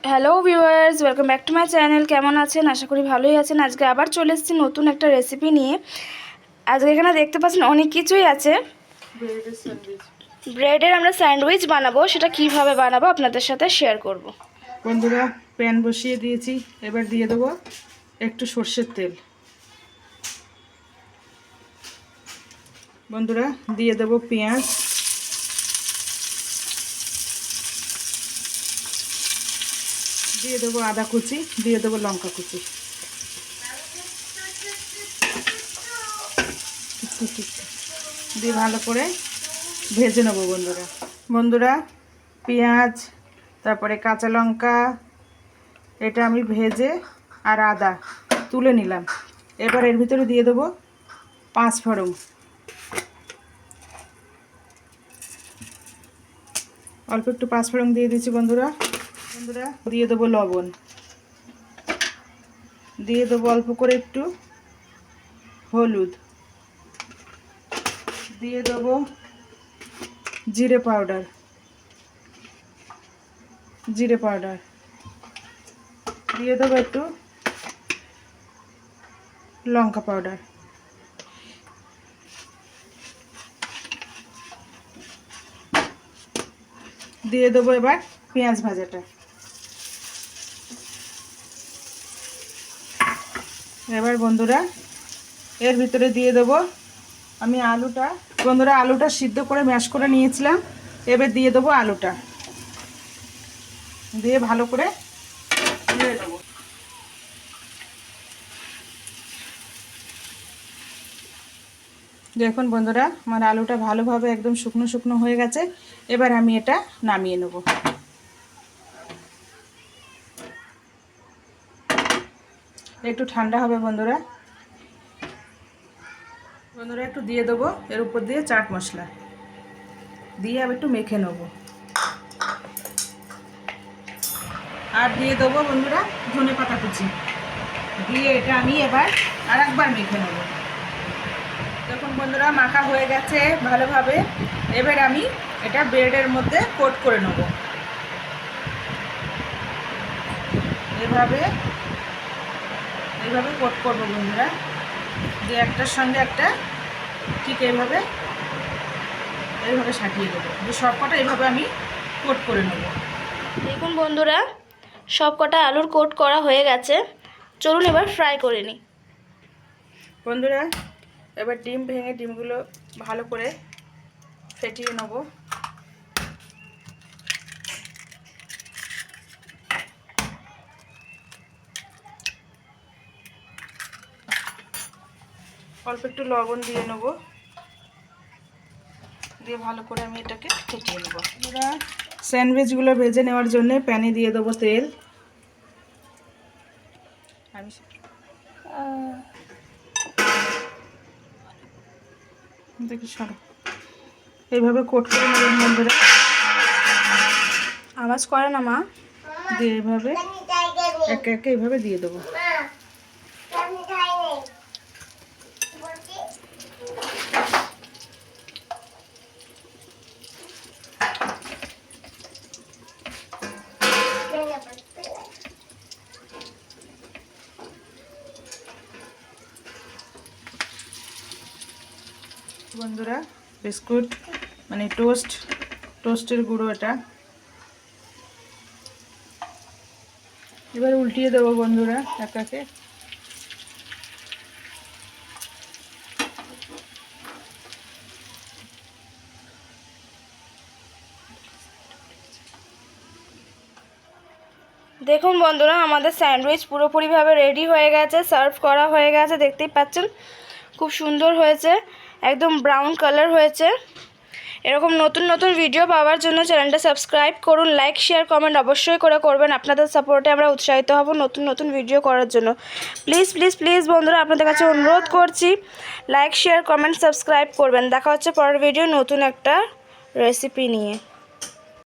Hello viewers, welcome back to my channel. কেমন আছেন? আশা করি ভালোই আছেন। আজকে আবার চলে এসেছি নতুন একটা রেসিপি নিয়ে। আজকে এখানে দেখতে পাচ্ছেন অনেক কিছুই আছে। ব্রেডের আমরা স্যান্ডউইচ বানাবো, সেটা কিভাবে বানাবো আপনাদের সাথে শেয়ার করব। বন্ধুরা, প্যান বসিয়ে দিয়েছি, এবার দিয়ে দেবো একটু সর্ষের তেল। বন্ধুরা, দিয়ে দেবো পেঁয়াজ, দিয়ে দেবো আদা কুচি, দিয়ে দেবো লঙ্কা কুচি। দিয়ে ভালো করে ভেজে নেবো। বন্ধুরা পেঁয়াজ, তারপরে কাঁচা লঙ্কা, এটা আমি ভেজে আর আদা তুলে নিলাম। এবার এর ভিতরে দিয়ে দেবো 5 ফোড়ন, অল্প একটু 5 ফোড়ন দিয়ে দিচ্ছি। বন্ধুরা দিয়ে দেবো লবণ, দিয়ে দেবো অল্প করে একটু হলুদ, দিয়ে দেবো জিরে পাউডার, দিয়ে দেবো একটু লঙ্কা পাউডার, দিয়ে দেবো এবার পেঁয়াজ ভাজাটা। এবার বন্ধুরা এর ভিতরে দিয়ে দেবো আমি আলুটা। বন্ধুরা, আলুটা সিদ্ধ করে ম্যাশ করে নিয়েছিলাম। এবার দিয়ে দেবো আলুটা, দিয়ে ভালো করে নেড়ে দেবো। দেখুন বন্ধুরা, আমার আলুটা ভালোভাবে একদম শুকনো শুকনো হয়ে গেছে। এবার আমি এটা নামিয়ে নেব। একটু ঠান্ডা হবে বন্ধুরা। একটু দিয়ে দেবো এর উপর দিয়ে চাট মশলা দিয়ে আমি একটু মেখে নেব। আর দিয়ে দেবো বন্ধুরা ধনেপাতা কুচি, দিয়ে এটা আমি এবার আর একবার মেখে নেব। দেখুন বন্ধুরা, মাখা হয়ে গেছে ভালোভাবে। এবার আমি এটা ব্রেডের মধ্যে কোট করে নেব। এভাবে কোট করবো বন্ধুরা, দিয়ে একটার সঙ্গে একটা ঠিক এইভাবে সাটিয়ে দেবো। যে সব কটা এইভাবে আমি কোট করে নেব। দেখুন বন্ধুরা, সব কটা আলুর কোট করা হয়ে গেছে। চলুন এবার ফ্রাই করে নিই। বন্ধুরা, এবার ডিম ভেঙে ডিমগুলো ভালো করে ফেটিয়ে নেব। অল্প একটু লবণ দিয়ে নেব, দিয়ে ভালো করে আমি এটাকে ফেটিয়ে নেব। বন্ধুরা, স্যান্ডউইচগুলো ভেজে নেওয়ার জন্য প্যানে দিয়ে দেবো তেল। আমি দেখি সরো, এইভাবে কোট করে নেবেন বন্ধুরা। আওয়াজ করে না মা? দিয়ে এইভাবে একে একে এইভাবে দিয়ে দেবো। বন্ধুরা, বিস্কুট মানে টোস্টের গুঁড়ো এটা এবার উল্টিয়ে দেবো বন্ধুরা একাকে। দেখুন বন্ধুরা, আমাদের স্যান্ডউইচ পুরোপুরিভাবে রেডি হয়ে গেছে, সার্ভ করা হয়ে গেছে। দেখতেই পাচ্ছেন খুব সুন্দর হয়েছে, একদম ব্রাউন কালার হয়েছে। এরকম নতুন নতুন ভিডিও পাওয়ার জন্য চ্যানেলটা সাবস্ক্রাইব করুন, লাইক শেয়ার কমেন্ট অবশ্যই করবেন। আপনাদের সাপোর্টে আমরা উৎসাহিত হব নতুন নতুন ভিডিও করার জন্য। প্লিজ প্লিজ প্লিজ বন্ধুরা, আপনাদের কাছে অনুরোধ করছি, লাইক শেয়ার কমেন্ট সাবস্ক্রাইব করবেন। দেখা হচ্ছে পরের ভিডিও নতুন একটা রেসিপি নিয়ে।